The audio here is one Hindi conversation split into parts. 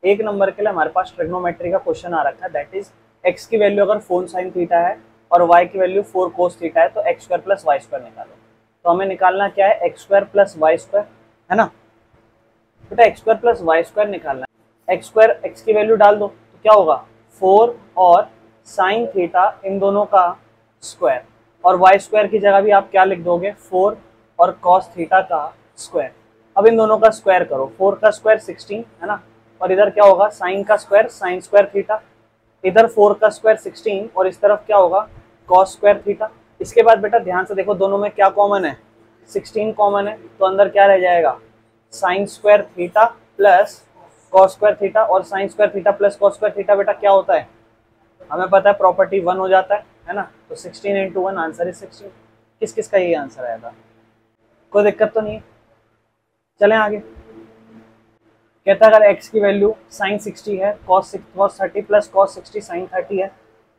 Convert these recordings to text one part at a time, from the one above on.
एक नंबर के लिए हमारे पास ट्रिग्नोमेट्री का क्वेश्चन आ रखा है, दैट इज एक्स की वैल्यू अगर 4 sin थीटा है और वाई की वैल्यू 4 cos थीटा है तो x square plus y square निकालो। तो हमें निकालना क्या है, x square plus y square, है ना बेटा। X square plus y square निकालना है। एक्स स्क्वायर एक्स की वैल्यू डाल दो तो क्या होगा 4 और साइन थीटा इन दोनों का स्क्वायर, और वाई स्क्वायर की जगह भी आप क्या लिख दोगे 4 और कॉस थीटा का स्क्वायर। अब इन दोनों का स्क्वायर करो, 4 का स्क्वायर 16 है ना, और इधर क्या होगा साइन का स्क्वायर साइन स्क्वायर थीटा, इधर 4 का स्क्वायर 16 और इस तरफ क्या होगा कॉस स्क्वायर थीटा। इसके बाद बेटा ध्यान से देखो दोनों में क्या कॉमन है, 16 कॉमन है, तो अंदर क्या रह जाएगा sine square theta plus cos square theta, और sine square theta plus cos square theta बेटा क्या होता है हमें पता है प्रॉपर्टी 1 हो जाता है ना। तो 16 इंटू 1 आंसर इज 16। किस किस का ये आंसर आया था, कोई दिक्कत तो नहीं है। चलें आगे। कहता है अगर x की वैल्यू साइन 60 है cos 30 प्लस cos 60 साइन 30 है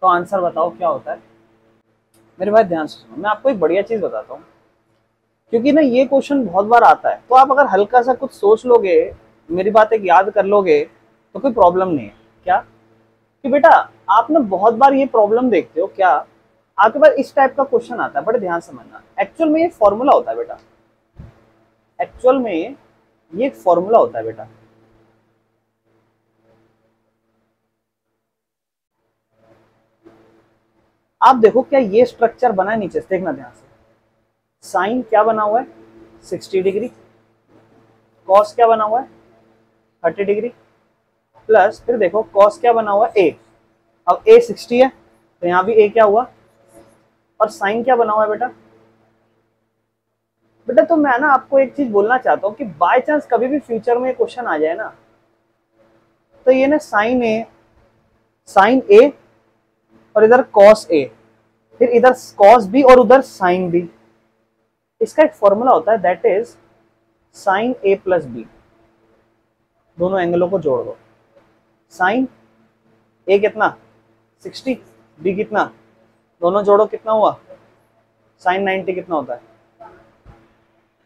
तो आंसर बताओ क्या होता है। मेरे भाई ध्यान से सुनो, मैं आपको एक बढ़िया चीज बताता हूँ, क्योंकि ना ये क्वेश्चन बहुत बार आता है, तो आप अगर हल्का सा कुछ सोच लोगे, मेरी बात एक याद कर लोगे तो कोई प्रॉब्लम नहीं है। क्या कि बेटा आप ना बहुत बार ये प्रॉब्लम देखते हो, क्या आपके पास इस टाइप का क्वेश्चन आता है, बड़े ध्यान समझना। एक्चुअल में ये फॉर्मूला होता है बेटा, एक्चुअल में ये एक फॉर्मूला होता है बेटा। आप देखो क्या ये स्ट्रक्चर बना है नीचे से, देखना ध्यान से। साइन क्या बना हुआ है 60 डिग्री, कॉस क्या बना हुआ है 30 डिग्री, प्लस फिर देखो कॉस क्या बना हुआ है ए। अब ए 60 है तो यहाँ भी ए क्या हुआ, और साइन क्या बना हुआ है बेटा। बेटा तो मैं ना आपको एक चीज बोलना चाहता हूँ कि बाय चांस कभी भी फ्यूचर में क्वेश्चन आ जाए ना, तो ये ना साइन ए और इधर कॉस ए, फिर इधर कॉस बी और उधर साइन बी, इसका एक फॉर्मूला होता है that is sine A plus B. दोनों एंगलों को जोड़ दो, साइन ए कितना 60, बी कितना, दोनों जोड़ो कितना हुआ साइन 90 कितना होता है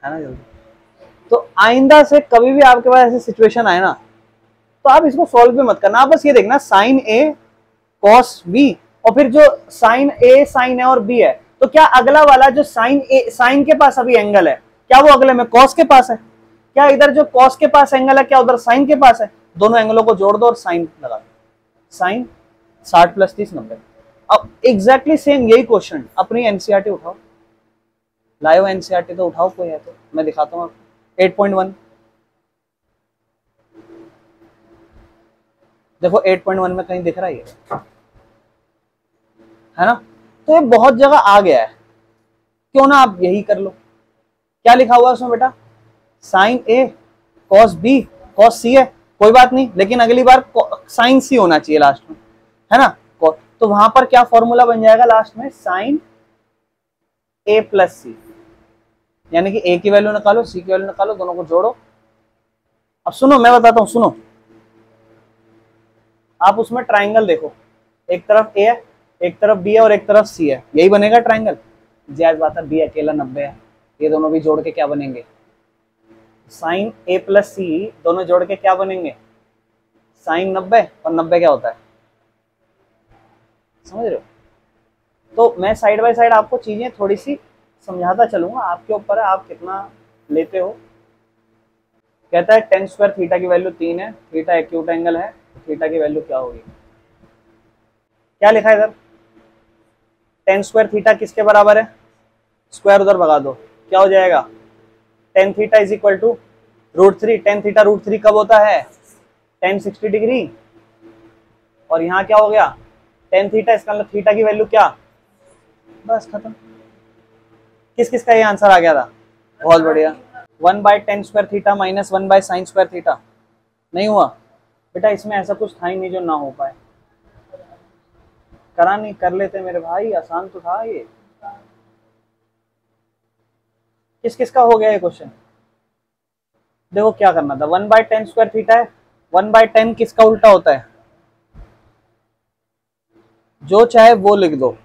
ना जल्दी। तो आइंदा से कभी भी आपके पास ऐसी सिचुएशन आए ना, तो आप इसको सॉल्व भी मत करना, आप बस ये देखना साइन ए कॉस बी, और फिर जो साइन ए साइन ए और बी है, तो क्या अगला वाला जो साइन ए साइन के पास अभी एंगल है, क्या वो अगले में कॉस के पास है, क्या इधर जो कॉस के पास एंगल है क्या उधर साइन के पास है। दोनों एंगलों को जोड़ दो और साइन लगा दो, साइन 60 प्लस 30 90। अब एग्जैक्टली सेम यही क्वेश्चन अपनी एनसीईआरटी उठाओ, लाइव एनसीईआरटी तो उठाओ, कोई है तो मैं दिखाता हूँ आपको। 8.1 देखो, 8.1 में कहीं दिख रहा है ना, तो ये बहुत जगह आ गया है, क्यों ना आप यही कर लो। क्या लिखा हुआ है उसमें बेटा, साइन ए कॉस बी कॉस सी है, कोई बात नहीं, लेकिन अगली बार साइन सी होना चाहिए लास्ट में, है ना। तो वहां पर क्या फॉर्मूला बन जाएगा लास्ट में, साइन ए प्लस सी, यानी कि ए की वैल्यू निकालो सी की वैल्यू निकालो, दोनों को जोड़ो। अब सुनो मैं बताता हूं, सुनो आप उसमें ट्राइंगल देखो, एक तरफ ए है एक तरफ बी है और एक तरफ सी है, यही बनेगा ट्राइंगल। जायज बात है, बी अकेला 90 है, ये दोनों भी जोड़ के क्या बनेंगे साइन ए प्लस सी, दोनों जोड़ के क्या बनेंगे साइन 90, और 90 क्या होता है समझ रहे हो। तो मैं साइड बाय साइड आपको चीजें थोड़ी सी समझाता चलूंगा, आपके ऊपर है आप कितना लेते हो। कहता है टेन स्क्वायर थीटा की वैल्यू 3 है, थीटा एक्यूट एंगल है, तो थीटा की वैल्यू क्या होगी, क्या लिखा है इधर, टेन स्क्वायर थीटा किसके बराबर है, स्क्वायर उधर भगा दो, क्या हो जाएगा tan theta is equal to √3। Tan theta √3 कब होता है टेन 60 डिग्री, और यहाँ क्या हो गया टेन थीटा, इसका मतलब थीटा की वैल्यू क्या, बस खत्म। किस किस का ये आंसर आ गया था, बहुत बढ़िया। 1/10 square theta minus 1 sign square theta, नहीं हुआ बेटा, इसमें ऐसा कुछ था ही नहीं जो ना हो पाए, करा नहीं कर लेते मेरे भाई, आसान तो था ये। किस किस का हो गया ये क्वेश्चन, देखो क्या करना था, 1/10 स्क्वायर थीटा है, 1/10 किसका उल्टा होता है, जो चाहे वो लिख दो,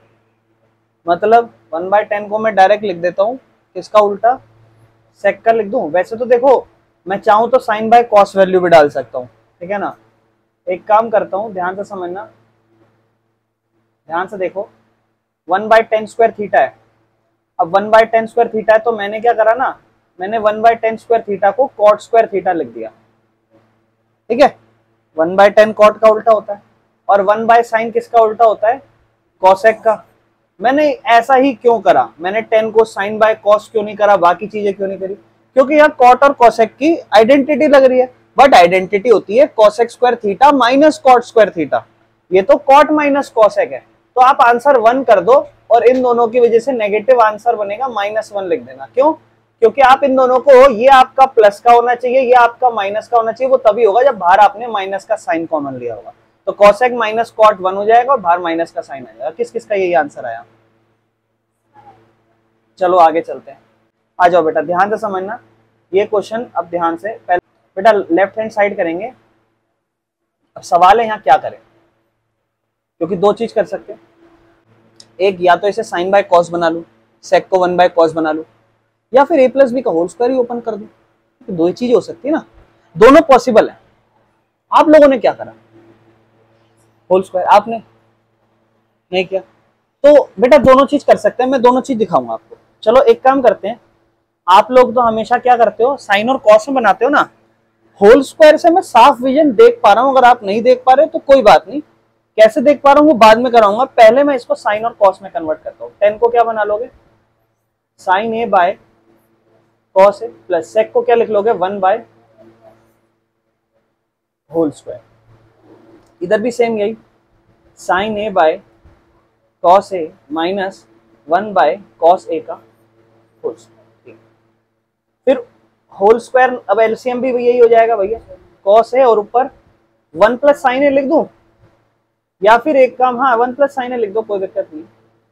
मतलब 1/10 को मैं डायरेक्ट लिख देता हूँ, किसका उल्टा सेक का लिख दूं। वैसे तो देखो मैं चाहूं तो साइन बाय कॉस वैल्यू भी डाल सकता हूँ, ठीक है ना, एक काम करता हूँ, ध्यान से समझना, ध्यान से देखो, 1/10 थीटा है। अब 1/10 थीटा है तो मैंने क्या करा ना, मैंने 1/10 थीटा को कॉट स्क्वायर थीटा लिख दिया, ठीक है। 1/10 कॉट का उल्टा होता है, और 1/sin किसका उल्टा होता है, कॉसेक का। मैंने ऐसा ही क्यों करा, मैंने 10 को साइन बाय कॉस क्यों नहीं करा, बाकी चीजें क्यों नहीं करी, क्योंकि यहाँ कॉट और कॉसेक की आइडेंटिटी लग रही है, बट आइडेंटिटी होती है cosec square theta minus cot square theta, ये तो कॉट माइनस कॉसेक है। तो आप आंसर 1 कर दो, और इन दोनों की वजह से नेगेटिव आंसर बनेगा -1 लिख देना। क्यों, क्योंकि आप इन दोनों को, ये आपका प्लस का होना चाहिए, ये आपका माइनस का होना चाहिए, वो तभी होगा जब बाहर आपने माइनस का साइन कॉमन लिया होगा। तो कॉसेक माइनस कॉट 1 हो जाएगा और बाहर माइनस का साइन आ जाएगा। किस किस का यही आंसर आया। चलो आगे चलते हैं, आ जाओ बेटा, ध्यान से समझना ये क्वेश्चन। अब ध्यान से, पहले बेटा लेफ्ट हैंड साइड करेंगे। अब सवाल है यहाँ क्या करें, क्योंकि दो चीज कर सकते हैं, एक या तो इसे साइन बाय कॉस बना लूं, सेक को 1/cos बना लूं, या फिर a+b का होल स्क्वायर ही ओपन कर दूं। तो दो ही चीजें हो सकती है ना, दोनों पॉसिबल है। आप लोगों ने क्या करा, होल स्क्वायर, आपने नहीं किया। तो बेटा दोनों चीज कर सकते हैं, मैं दोनों चीज दिखाऊंगा आपको। चलो एक काम करते हैं, आप लोग तो हमेशा क्या करते हो, साइन और कॉस में बनाते हो ना, होल स्क्वायर से मैं साफ विजन देख पा रहा हूं। अगर आप नहीं देख पा रहे तो कोई बात नहीं, कैसे देख पा रहा हूं वो बाद में कराऊंगा, पहले मैं इसको साइन और कॉस में कन्वर्ट करता हूं। 10 को क्या बना लोगे, sine A by cos A, plus sec को क्या लिख लोगे, 1 बाय होल स्क्वायर। इधर भी सेम यही, sine A by cos A minus 1/cos A का होल स्क्वायर। फिर होल स्क्वायर, अब एलसीएम भी यही हो जाएगा भैया, कॉस ए और ऊपर 1 + sin ए लिख दूं, या फिर एक काम, हाँ 1 + sin ए लिख दो, कोई दिक्कत नहीं,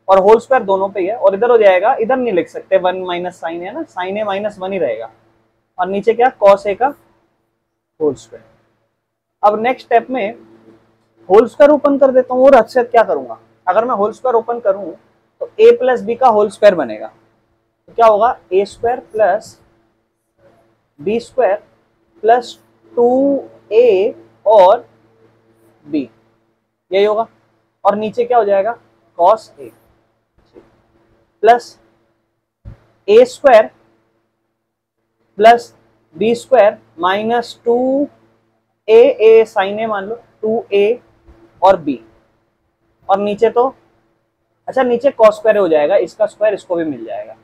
और होल स्क्वायर दोनों पे ही है। और इधर हो जाएगा, इधर नहीं लिख सकते 1 - sin है ना, sin ए -1 ही रहेगा, और नीचे क्या, cos ए का होल स्क्वायर। अब नेक्स्ट स्टेप में होल स्क्वायर ओपन कर देता हूँ, और अच्छे क्या करूंगा, अगर मैं होल स्क्वायर ओपन करूं तो a + b का होल स्क्वायर बनेगा। तो क्या होगा, a² + b² + 2a और b, यही होगा। और नीचे क्या हो जाएगा, cos a plus a² + b² minus 2a sin a, मान लो 2a और b, और नीचे तो, अच्छा नीचे cos स्क्वायर हो जाएगा, इसका स्क्वायर इसको भी मिल जाएगा,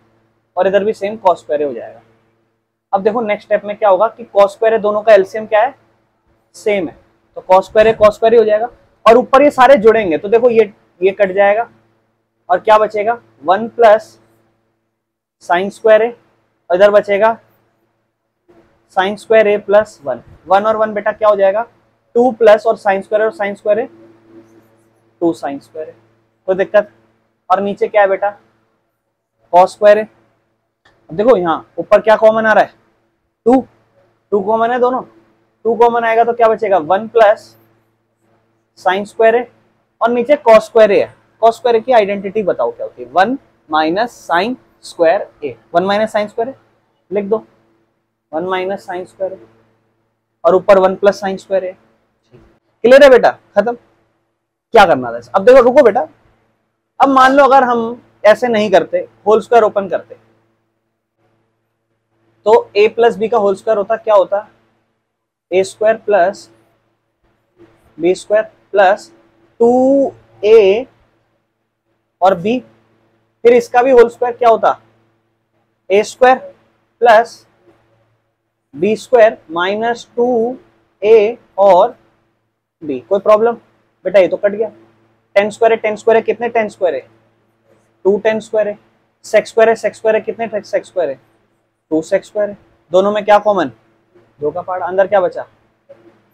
और इधर भी सेम cos स्क्वायर हो जाएगा। अब देखो नेक्स्ट स्टेप में क्या होगा कि cos स्क्वायर है, दोनों का एलसीएम क्या है, सेम है, तो cos स्क्वायर है cos स्क्वायर ही हो जाएगा। और ऊपर ये सारे जुड़ेंगे तो देखो ये कट जाएगा, और क्या बचेगा, 1 + sin स्क्वायर है, और इधर बचेगा sin स्क्वायर a + 1, 1 और 1 बेटा क्या हो जाएगा, 2 प्लस, और sin स्क्वायर और sin स्क्वायर है 2 sin स्क्वायर है, कोई दिक्कत। और नीचे क्या है बेटा, cos स्क्वायर है। अब देखो यहाँ ऊपर क्या कॉमन आ रहा है, 2 कॉमन है, दोनों 2 कॉमन आएगा तो क्या बचेगा, 1 + sin स्क्वायर है, और नीचे cos स्क्वायर है। cos स्क्वायर की आइडेंटिटी बताओ क्या होती है, 1 - sin स्क्वायर ए, 1 - sin स्क्वायर है, लिख दो 1 - sin स्क्वायर है, और ऊपर 1 + sin स्क्वायर है। क्लियर है बेटा, खत्म। क्या करना था, अब देखो रुको बेटा, अब मान लो अगर हम ऐसे नहीं करते, होल स्क्वायर ओपन करते, तो a + b का होल स्क्वायर होता, क्या होता, a² + b² + 2a और b, फिर इसका भी होल स्क्वायर क्या होता, a² + b² माइनस 2a और b। कोई प्रॉब्लम बेटा, ये तो कट गया, 10 स्क्वायर है 10 स्क्वायर है, कितने 10 स्क्वायर है, 2 10 स्क्वायर है, सेक स्क्वायर है सेक स्क्वायर है, कितने सेक स्क्वायर है, 2 सेक स्क्वायर है। दोनों में क्या कॉमन, 2 का पार्ट, अंदर क्या बचा,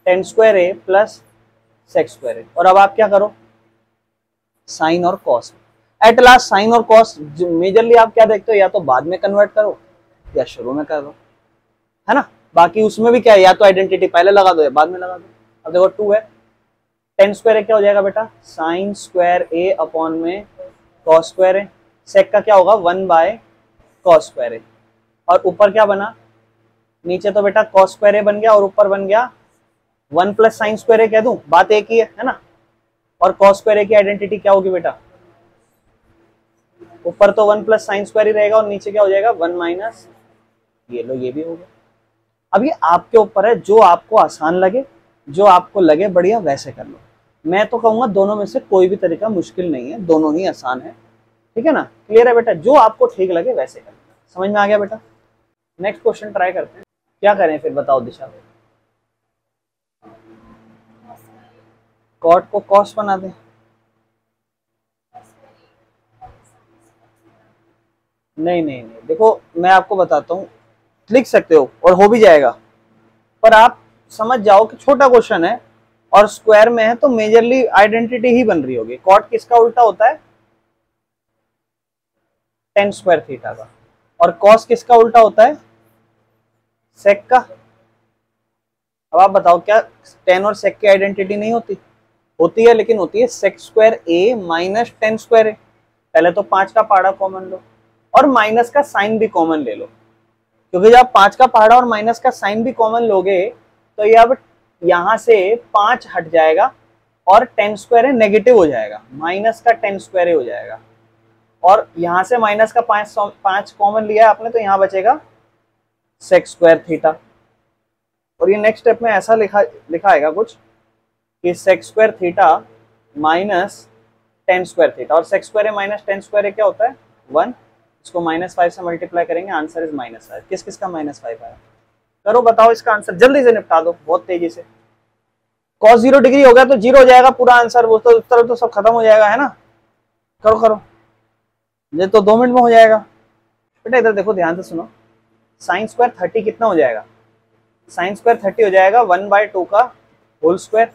10 स्क्वायर है प्लस सेक स्क्वायर है। और अब आप क्या करो, साइन और कॉस, एट लास्ट साइन और कॉस मेजरली आप क्या देखते हो, या तो बाद में कन्वर्ट करो या शुरू में कर दो, है ना। बाकी उसमें भी क्या है, या तो आइडेंटिटी पहले लगा दो या बाद में लगा दो। अब देखो 2 है, 10 स्क्वायर है, क्या हो जाएगा बेटा, साइन स्क्वायर ए अपॉन में कॉस स्क्वायर है, सेक का क्या होगा 1/cos स्क्वायर है, और ऊपर क्या बना, नीचे तो बेटा cos स्क्वायर ए बन गया और ऊपर बन गया 1 प्लस साइन स्क्वायर ए कह दूं, बात एक ही है ना। और कॉस स्क्वायर ए की आइडेंटिटी क्या होगी बेटा, ऊपर तो 1 प्लस साइन स्क्वायर ही रहेगा और नीचे क्या हो जाएगा 1 माइनस, ये लो ये भी हो गया। अब ये आपके ऊपर है, जो आपको आसान लगे, जो आपको लगे बढ़िया वैसे कर लो। मैं तो कहूंगा दोनों में से कोई भी तरीका मुश्किल नहीं है, दोनों ही आसान है, ठीक है ना। क्लियर है बेटा, जो आपको ठीक लगे वैसे कर। समझ में आ गया बेटा। नेक्स्ट क्वेश्चन ट्राई करते हैं। क्या करें फिर बताओ दिशा, कॉट को कॉस बना दें? नहीं नहीं नहीं, देखो मैं आपको बताता हूँ, लिख सकते हो और हो भी जाएगा, पर आप समझ जाओ कि छोटा क्वेश्चन है और स्क्वायर में है तो मेजरली आइडेंटिटी ही बन रही होगी। कॉट किसका उल्टा होता है, टेन स्क्वायर थीटा का। और कॉस किसका उल्टा होता है, सेक का। अब आप बताओ क्या टेन और सेक की आइडेंटिटी नहीं होती? होती है, लेकिन होती है सेक स्क्वायर ए माइनस टेन स्क्वायर ए। पहले तो 5 का पहाड़ा कॉमन लो और माइनस का साइन भी कॉमन ले लो, क्योंकि जब 5 का पहाड़ा और माइनस का साइन भी कॉमन लोगे तो ये अब यहां से 5 हट जाएगा और टेन स्क्वायर है नेगेटिव हो जाएगा, माइनस का टेन स्क्वायर हो जाएगा। और यहां से माइनस का 5 कॉमन लिया आपने तो यहां बचेगा सेक स्क्वायर थीटा। और ये नेक्स्ट स्टेप में ऐसा लिखा आएगा कुछ कि sec square theta minus tan square theta. और sec square minus tan square क्या होता है 1। इसको -5 से मल्टीप्लाई करेंगे, आंसर इज -5। किस किस का -5 आया, करो बताओ इसका आंसर, जल्दी से निपटा दो बहुत तेजी से। cos 0 डिग्री हो गया तो 0 हो जाएगा पूरा आंसर, वो तो उस तरफ तो सब खत्म हो जाएगा, है ना। करो करो, ये तो 2 मिनट में हो जाएगा। बेटा इधर देखो ध्यान से सुनो, साइन स्क्वायर 30 कितना हो जाएगा, साइन स्क्वायर 30 हो जाएगा 1/2 का होल स्क्वायर।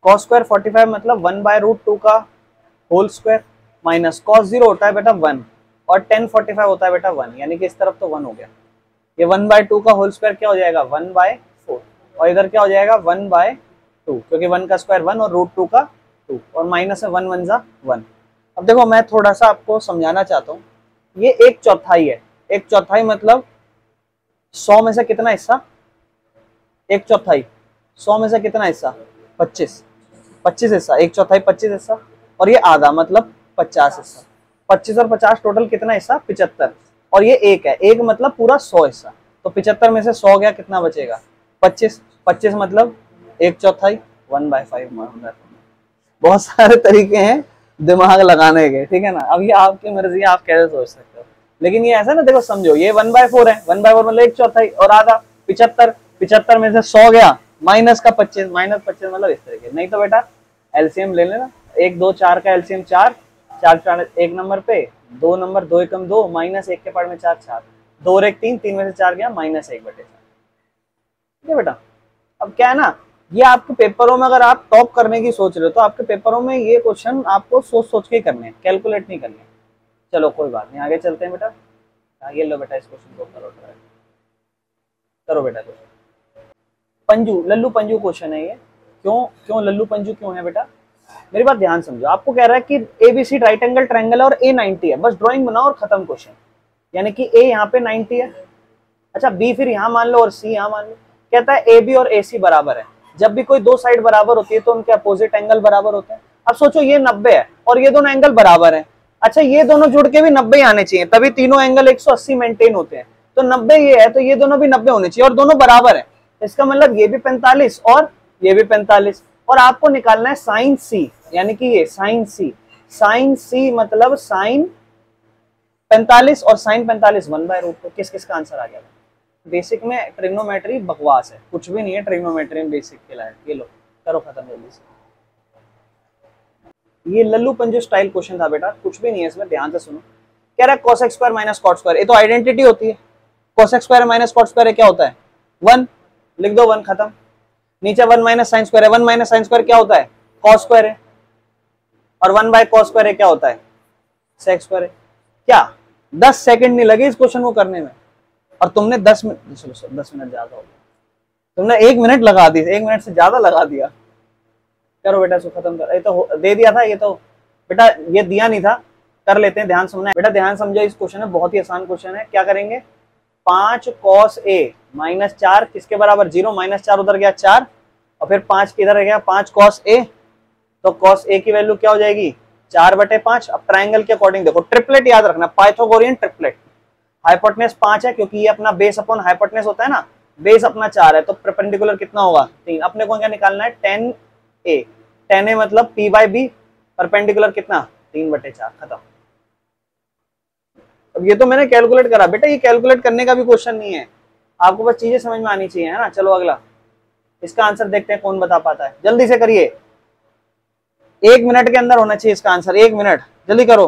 कॉस स्क्वायर 45 मतलब 1/√2 का होल स्क्वायर, माइनस कॉस 0 होता है बेटा 1 और tan 45 होता है बेटा 1, यानी कि इस तरफ तो 1 हो गया। ये 1/2 का होल स्क्वायर क्या हो जाएगा 1/4 और इधर क्या हो जाएगा 1/2, क्योंकि 1 का स्क्वायर 1 और √2 का 2 और माइनस है 1 1 जा 1। अब देखो मैं थोड़ा सा आपको समझाना चाहता हूँ, ये 1/4 है। 1/4 मतलब 100 में से कितना हिस्सा, 1/4 100 में से कितना हिस्सा 25 हिस्सा, 1/4 25 हिस्सा। और ये आधा मतलब 50 हिस्सा। 25 और 50 टोटल कितना हिस्सा 75। और ये 1 है, 1 मतलब पूरा 100 हिस्सा। तो 75 में से 100 गया, कितना बचेगा 25। 25 मतलब 1/4 1/5। बहुत सारे तरीके हैं दिमाग लगाने के, ठीक है ना। अब ये आपकी मर्जी है, आप कैसे सोच सकते हो, लेकिन ये ऐसा ना देखो समझो, ये 1/4 है, 1/4 मतलब 1/4 और आधा 75। 75 में से 100 गया माइनस का 25, -25 मतलब इस तरीके। नहीं तो बेटा एलसीएम ले लेना, 1 2 4 का एलसीएम 4 4 1 नंबर पे 2 नंबर 2 एकम 2 -1 के पार्ट में 4 4 2 और 1 3 3 में से 4 गया -1/4। ठीक है बेटा। अब क्या है ना, ये आपके पेपरों में अगर आप टॉप करने की सोच रहे हो तो आपके पेपरों में ये क्वेश्चन आपको सोच सोच के करने हैं, कैलकुलेट नहीं करने। चलो कोई बात नहीं, आगे चलते हैं बेटा। आगे लो बेटा, इस क्वेश्चन को करो ट्राई करो बेटा। पंजू लल्लू पंजू क्वेश्चन है ये। क्यों लल्लू पंजू क्यों है बेटा, मेरी बात ध्यान समझो। आपको कह रहा है कि ABC राइट एंगल ट्रायंगल और A 90 है, बस ड्राइंग बनाओ और खत्म क्वेश्चन। यानी कि A यहाँ पे 90 है, अच्छा B फिर यहाँ मान लो और C यहाँ मान लो। कहता है AB और AC बराबर है। जब भी कोई दो साइड बराबर होती है तो उनके अपोजिट एंगल बराबर होते हैं। अब सोचो ये 90 है और ये दोनों एंगल बराबर है। अच्छा ये दोनों जुड़ के भी 90 आने चाहिए, तभी तीनों एंगल 180 मेंटेन होते हैं। तो 90 ये है तो ये दोनों भी 90 होने चाहिए और दोनों बराबर है। इसका मतलब ये भी 45 और ये भी 45। और आपको निकालना है साइन सी, यानी कि ये साइन सी मतलब साइन 45 और साइन 45 1/√2। किस किस का आंसर आ गया। बेसिक में ट्रिग्नोमेट्री बकवास है, कुछ भी नहीं है ट्रिग्नोमेट्री में बेसिक के लायक। ये लो करो खत्म जल्दी से। ये लल्लू पंजू स्टाइल क्वेश्चन था बेटा, कुछ भी नहीं है इसमें, ध्यान से सुनो। कह रहा है cos x square minus cot square, ये तो आइडेंटिटी होती है। cos x square minus cot square क्या होता है 1, लिख दो 1 खत्म। नीचे 1 माइनस साइन स्क्वायर है, 1 माइनस साइन स्क्वायर क्या होता है cos स्क्वायर है, और 1/cos स्क्वायर क्या होता है sec स्क्वायर है। क्या 10 सेकंड नहीं लगे इस क्वेश्चन को करने में, और तुमने 10 मिनट, चलो 10 मिनट ज्यादा हो गया, तुमने 1 मिनट लगा दी, 1 मिनट से ज्यादा लगा दिया। करो बेटा इसको खत्म कर। ये तो दे दिया था, ये तो बेटा ये दिया नहीं था, कर लेते हैं। ध्यान समझना बेटा, ध्यान समझो इस क्वेश्चन में, बहुत ही आसान क्वेश्चन है। क्या करेंगे 5 cos A -4 किसके बराबर 0, -4 उधर गया 4 और फिर 5 किधर रह गया, 5 कॉस ए, तो कॉस ए की वैल्यू क्या हो जाएगी 4/5। अब ट्राइंगल के अकॉर्डिंग देखो, ट्रिपलेट याद रखना, पाइथागोरियन ट्रिपलेट। हाइपोटेनस 5 है क्योंकि ये अपना बेस अपॉन हाइपोटेनस होता है ना, बेस अपना 4 है, तो परपेंडिकुलर कितना होगा 3। अपने को क्या निकालना है 10a, 10a मतलब p/b, परपेंडिकुलर कितना 3/4, खत्म। अब ये तो मैंने कैलकुलेट करा बेटा, ये कैलकुलेट करने का भी क्वेश्चन नहीं है, आपको बस चीजें समझ में आनी चाहिए, है ना। चलो अगला, इसका आंसर देखते हैं कौन बता पाता है, जल्दी से करिए, 1 मिनट के अंदर होना चाहिए इसका आंसर, 1 मिनट, जल्दी करो।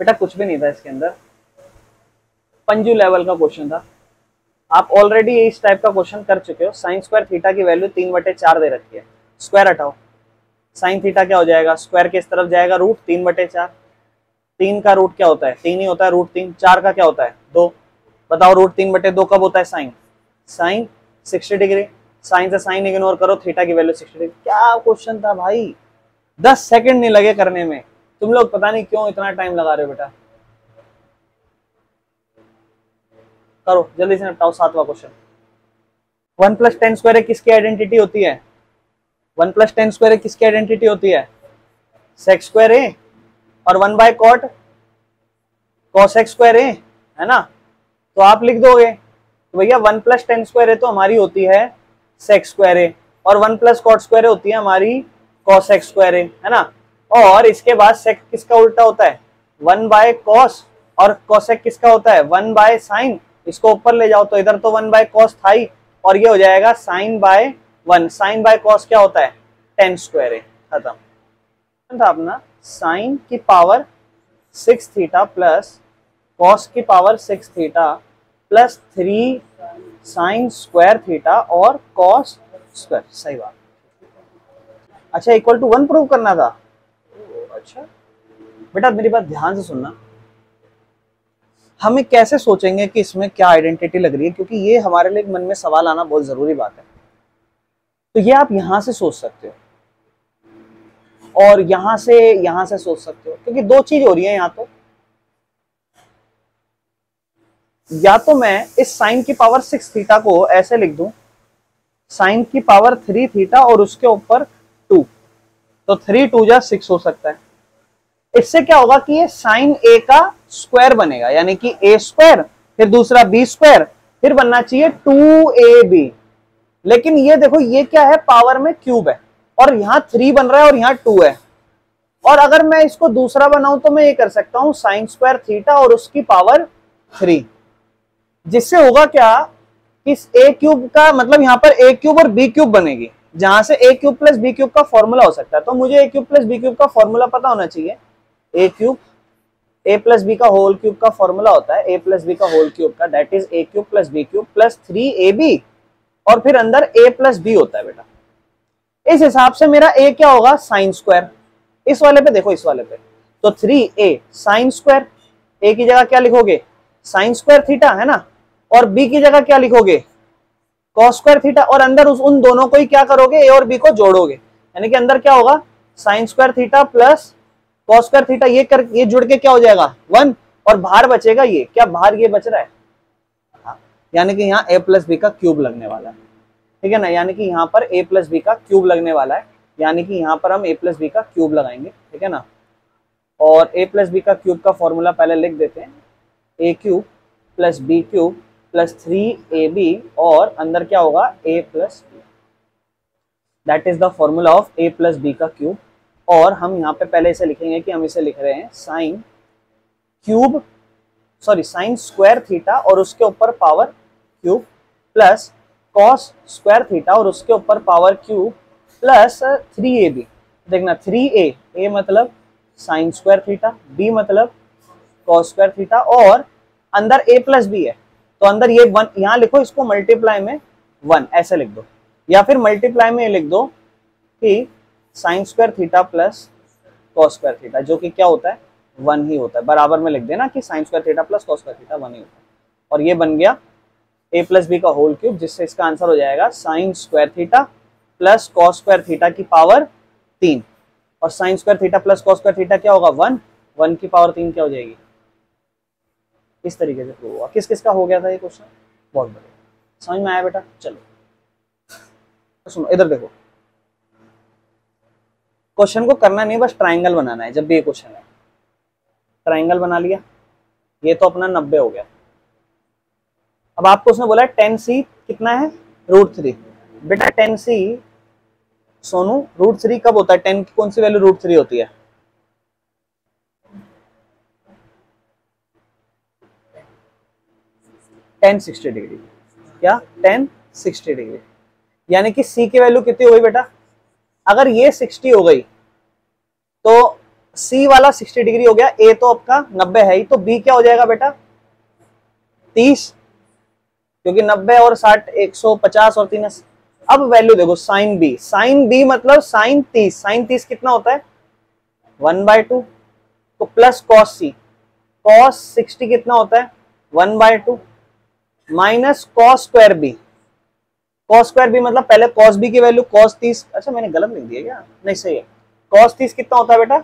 बेटा कुछ भी नहीं था इसके अंदर, पंजू लेवल का क्वेश्चन था, आप ऑलरेडी इस टाइप का क्वेश्चन कर चुके हो। साइन स्क्वायर थीटा की वैल्यू 3/4 दे रखी है, स्क्वायर हटाओ, साइन थीटा क्या हो जाएगा, स्क्वायर के इस तरफ जाएगा रूट 3/4, 3 का रूट क्या होता है 3 ही होता है, रूट 3, 4 का क्या होता है 2, बताओ रूट 3/2 कब होता है साइन, साइन 60 डिग्री, साइन से साइन इग्नोर करो, थीटा की वैल्यू 60 डिग्री। क्या क्वेश्चन था भाई, 10 सेकंड नहीं लगे करने में, तुम लोग पता नहीं क्यों इतना टाइम लगा रहे हो बेटा। करो जल्दी से निपटाओ, 7वां क्वेश्चन। 1 + tan² किसकी आइडेंटिटी होती है, 1 + tan² किसकी आइडेंटिटी होती है, sec²a, और 1/cot cos x² है ना, तो आप लिख दोगे तो भैया 1 + tan² तो हमारी होती है sec²a, और 1 + cot² होती है हमारी cos x², है ना। और इसके बाद sec किसका उल्टा होता है 1/cos, और cosec किसका होता है 1/sin, इसको ऊपर ले जाओ तो इधर तो 1/cos था ही, और ये हो जाएगा sin/1, sin/cos क्या होता है tan², खत्म था अपना। sin की पावर 6 थीटा प्लस cos की power 6 theta plus 3 sin² theta और cos², सही बात। अच्छा इक्वल टू 1 प्रूव करना था, अच्छा बेटा मेरी बात ध्यान से सुनना, हमें कैसे सोचेंगे कि इसमें क्या आइडेंटिटी लग रही है, क्योंकि ये हमारे लिए मन में सवाल आना बहुत जरूरी बात है। तो ये आप यहां से सोच सकते हो और यहां से सोच सकते हो, क्योंकि दो चीज हो रही है, या तो मैं इस साइन की पावर 6 थीटा को ऐसे लिख दूं, साइन की पावर 3 थीटा और उसके ऊपर 2, तो 3 2 जा 6 हो सकता है। इससे क्या होगा कि ये साइन ए का स्क्वायर बनेगा, यानी कि a², फिर दूसरा b², फिर बनना चाहिए 2ab। लेकिन ये देखो ये क्या है, पावर में क्यूब है, और यहां 3 बन रहा है और यहां 2 है। और अगर मैं इसको दूसरा बनाऊं तो मैं ये कर सकता हूं sin² थीटा और उसकी पावर 3, जिससे होगा क्या, इस a³ का मतलब यहां पर a³ और b³ बनेगी, जहां से a³ + b³ का फॉर्मूला हो सकता है। तो मुझे a³ + b³ का फॉर्मूला पता होना चाहिए, a³ a + b का होल क्यूब का फॉर्मूला होता है a + b का होल क्यूब का, that is a³ + b³ + 3ab, और फिर अंदर a + b होता है बेटा। इस हिसाब से मेरा a क्या होगा sin², इस वाले पे देखो, इस वाले पे तो 3a sin², a की जगह क्या लिखोगे sin² थीटा, है ना, और b की जगह क्या लिखोगे cos² थीटा, और अंदर उन दोनों को ही क्या करोगे a और b को जोड़ोगे, यानी कि अंदर क्या होगा sin² theta plus cos² theta, ये जुड़ के क्या हो जाएगा 1, और बाहर बचेगा ये, क्या बाहर ये बच रहा है, हाँ, यानी कि यहाँ a + b का क्यूब लगने वाला है, ठीक है ना, यानी कि यहाँ पर a + b का क्यूब लगने वाला है, यानी कि यहाँ पर हम a + b का क्यूब लगाएंगे, ठीक है ना। और a + b का क्यूब का फॉर्मूला पहले लिख देते हैं, a³ + b³ + 3ab, और अंदर क्या होगा a + b, that is the formula of a + b का क्यूब। और हम यहाँ पे पहले इसे लिखेंगे कि हम इसे लिख रहे हैं sin² थीटा और उसके ऊपर power cube plus cos² theta और उसके ऊपर पावर क्यूब प्लस 3ab। देखना 3a मतलब sin² थीटा, b मतलब cos² थीटा, और अंदर a + b है, तो अंदर ये 1 यहाँ लिखो, इसको मल्टीप्लाई में 1 ऐसे लिख दो, या फिर मल्टीप्लाई में लिख दो कि sin² theta plus cos² theta, जो कि क्या होता है 1 ही होता है, बराबर में लिख देना कि sin² theta plus cos² theta 1 ही होता है, और ये बन गया a + b का होल क्यूब, जिससे इसका आंसर हो जाएगा sin² theta plus cos² theta की पावर 3, और sin² theta plus cos² theta क्या होगा 1, 1 की पावर 3 क्या हो जाएगी, इस तरीके से प्रूव हुआ। किस किस का हो गया था ये क्वेश्चन, बहुत बढ़िया, समझ में आया बेटा। चलो सुनो इधर देखो, क्वेश्चन को करना नहीं, बस ट्राइंगल बनाना है। जब भी ये क्वेश्चन है, ट्राइंगल बना लिया, ये तो अपना 90 हो गया। अब आपको उसने बोला है 10c कितना है, √3। बेटा 10c सोनू √3 कब होता है, 10 की कौन सी वैल्यू √3 होती है? Ten 60 degree. क्या 10 60 डिग्री, यानी कि c की वैल्यू कितनी हो गई बेटा? अगर ये 60 हो गई तो c वाला 60 डिग्री हो गया, a तो आपका 90 है ही, तो b क्या हो जाएगा बेटा? 30, क्योंकि 90 और 60 150 और 3। अब वैल्यू देखो साइन b, साइन b मतलब साइन 30, साइन 30 कितना होता है 1/2, तो प्लस कॉस c, कॉस 60 कितना होता है 1/2, minus cos square b, cos square b मतलब पहले कॉस b की वैल्यू कॉस 30, अच्छा मैंने गलत लिख दिया क्या, नहीं सही है, कॉस 30 कितना होता है बेटा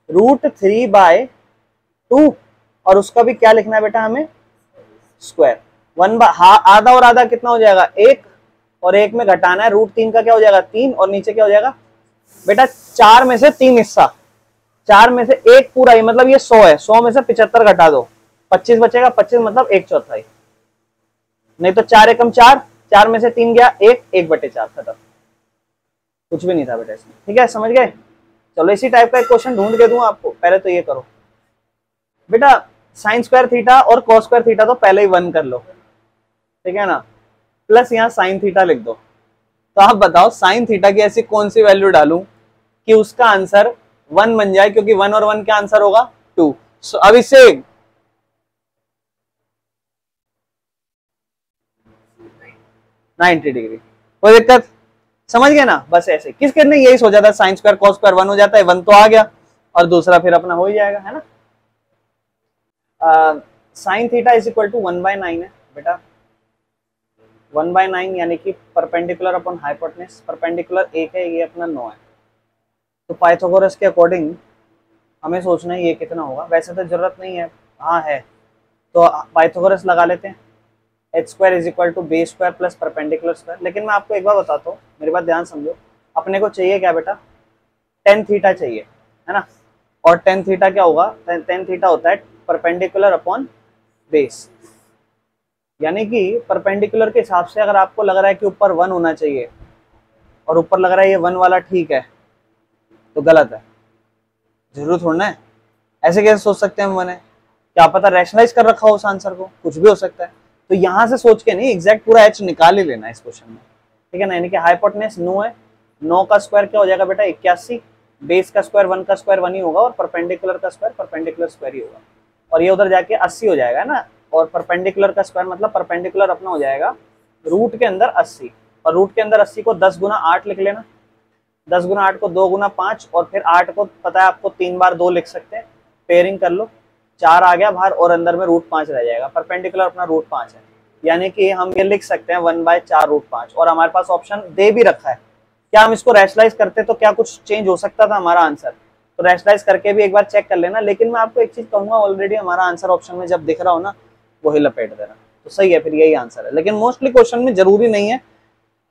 √3/2, और उसका भी क्या लिखना है बेटा हमें स्क्वायर, आधा और आधा कितना हो जाएगा 1, और 1 में घटाना है, √3 का क्या हो जाएगा 3, और नीचे क्या हो जाएगा बेटा 4 में से 3 हिस्सा, 4 में से 1 पूरा ही, मतलब ये 100 है, 100 में से 75 घटा दो, 25 बचेगा, 25 मतलब 1/4, नहीं तो 4 एकम 4, 4 में से 3 गया 1, 1/4 खत्म, कुछ भी नहीं था बेटा इसमें। ठीक है, समझ गए? चलो इसी टाइप का एक क्वेश्चन ढूंढ के दूं आपको, पहले तो ये करो बेटा, साइन स्क्वायर थीटा और कॉस स्क्वायर थीटा तो पहले ही 1 कर लो, ठीक है ना, प्लस यहाँ साइन थीटा लिख दो। तो आप बताओ साइन थीटा की ऐसी कौन सी वैल्यू डालूं कि उसका आंसर 1 बन जाए, क्योंकि 1 और 1 का आंसर होगा 2। अब इससे 90 डिग्री, कोई दिक्कत? समझ गए ना? बस ऐसे किसके ने यही सोचा था साइन स्क्वायर कॉस स्क्वायर 1 हो जाता है, 1 तो आ गया, और दूसरा फिर अपना हो ही जाएगा, है ना। Sine theta is equal to 1/9 है बेटा, 1/9 यानी कि परपेंडिकुलर अपॉन हाइपोटेन्यूज, परपेंडिकुलर 1 है, ये अपना 9 है, तो पाइथागोरस के अकॉर्डिंग हमें सोचना है ये कितना होगा, वैसे तो जरूरत नहीं है, हाँ है, तो पाइथागोरस लगा लेते हैं, h² is equal to B square plus perpendicular square. लेकिन मैं आपको एक बार बताता हूँ, मेरी बात ध्यान समझो, अपने को चाहिए क्या बेटा, टेन थीटा चाहिए, है ना, और टेन थीटा क्या होगा, टेन थीटा होता है परपेंडिकुलर अपॉन बेस, यानी कि परपेंडिकुलर के हिसाब से अगर आपको लग रहा है कि ऊपर 1 होना चाहिए और ऊपर लग रहा है ये 1 वाला ठीक है, तो गलत है, जरूर थोड़ा है, ऐसे कैसे सोच सकते हैं हम 1 है, क्या पता रैशनलाइज कर रखा हो उस आंसर को, कुछ भी हो सकता है, तो यहां से सोच के नहीं, एग्जैक्ट पूरा h निकाल ही लेना इस क्वेश्चन में, ठीक है ना, यानी कि हाइपोटेन्यूज 9 है, 9 का स्क्वायर क्या हो जाएगा बेटा 81, बेस का स्क्वायर 1 का स्क्वायर 1 ही होगा, और परपेंडिकुलर का स्क्वायर परपेंडिकुलर स्क्वायर ही होगा, और ये उधर जाके 80 हो जाएगा ना, और परपेंडिकुलर का स्क्वायर मतलब परपेंडिकुलर अपना हो जाएगा रूट के अंदर 80, और रूट के अंदर 80 को 10 गुना 8 लिख लेना, 10 गुना 8 को 2 गुना 5, और फिर 8 को पता है आपको 3 बार 2 लिख सकते हैं, पेयरिंग कर लो, 4 आ गया बाहर, और अंदर में √5 रह जाएगा, परपेंडिकुलर अपना √5 है, यानी कि हम ये लिख सकते हैं 1/4 √5, और हमारे पास ऑप्शन दे भी रखा है, क्या हम इसको रैशनलाइज करते तो क्या कुछ चेंज हो सकता था हमारा आंसर, तो रैशनलाइज करके भी एक बार चेक कर लेना। लेकिन मैं आपको एक चीज कहूंगा, ऑलरेडी हमारा आंसर ऑप्शन में जब दिख रहा हो ना, वही लपेट देना, तो सही है, फिर यही आंसर है, लेकिन मोस्टली क्वेश्चन में जरूरी नहीं है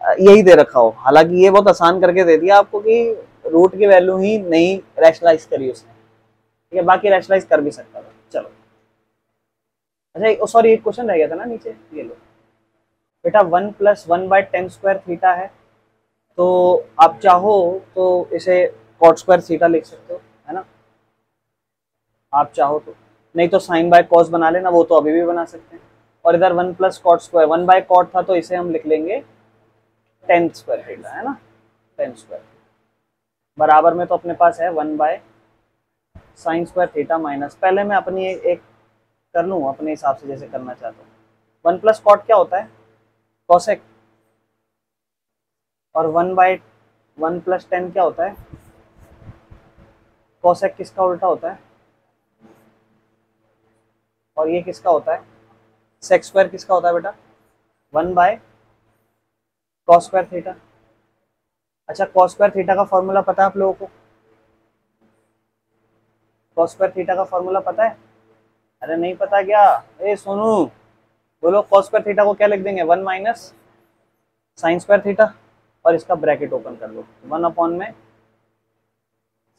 यही दे रखा हो, हालांकि ये बहुत आसान करके दे दिया आपको कि रूट की वैल्यू ही नहीं रैशनलाइज करी उसने, ठीक है, बाकी रैशनलाइज कर भी सकता था। चलो अच्छा, सॉरी एक क्वेश्चन रह गया था ना नीचे, ये लो बेटा, 1 + 1/10² थीटा है, तो आप चाहो तो इसे कॉट स्क्वायर थीटा लिख सकते हो, है ना, आप चाहो तो, नहीं तो साइन बाय कॉस बना लेना, वो तो अभी भी बना सकते हैं, और इधर 1 + कॉट स्क्वायर 1/कॉट था, तो इसे हम लिख लेंगे 10² थीटा, है ना, 10² बराबर में तो अपने पास है 1/sin² थीटा माइनस, पहले मैं अपनी एक कर लूँ अपने हिसाब से जैसे करना चाहता हूँ, 1 + कॉट क्या होता है कॉसेक, और 1/1 + 10 क्या होता है कॉसेक, किसका उल्टा होता है, और ये किसका होता है sec² किसका होता है बेटा 1/cos² थीटा। अच्छा cos² थीटा का फॉर्मूला पता है आप लोगों को, cos² थीटा का फॉर्मूला पता है, अरे नहीं पता क्या, ए सोनू बोलो, cos² थीटा को क्या लिख देंगे 1 - sin² थीटा, और इसका ब्रैकेट ओपन कर दो, 1 अपॉन में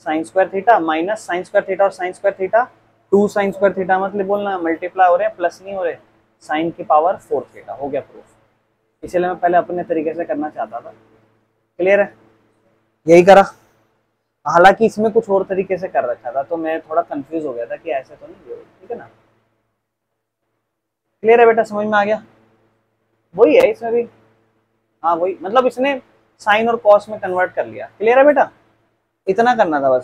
sine square theta minus sine square theta और sine square theta, 2 sine square theta मतलब बोलना मल्टीप्लाई हो रहे हैं, प्लस नहीं हो रहे, साइन की पावर 4 थीटा। हो गया प्रूफ। इसलिए मैं पहले अपने तरीके से करना चाहता था। क्लियर है? यही करा। हालांकि इसमें कुछ और तरीके से कर रखा था तो मैं थोड़ा कंफ्यूज हो गया था कि ऐसे तो नहीं, ठीक है ना। क्लियर है बेटा? समझ में आ गया? वही है इसमें भी। हाँ वही, मतलब इसने साइन और कॉस में कन्वर्ट कर लिया। क्लियर है बेटा? इतना करना था बस।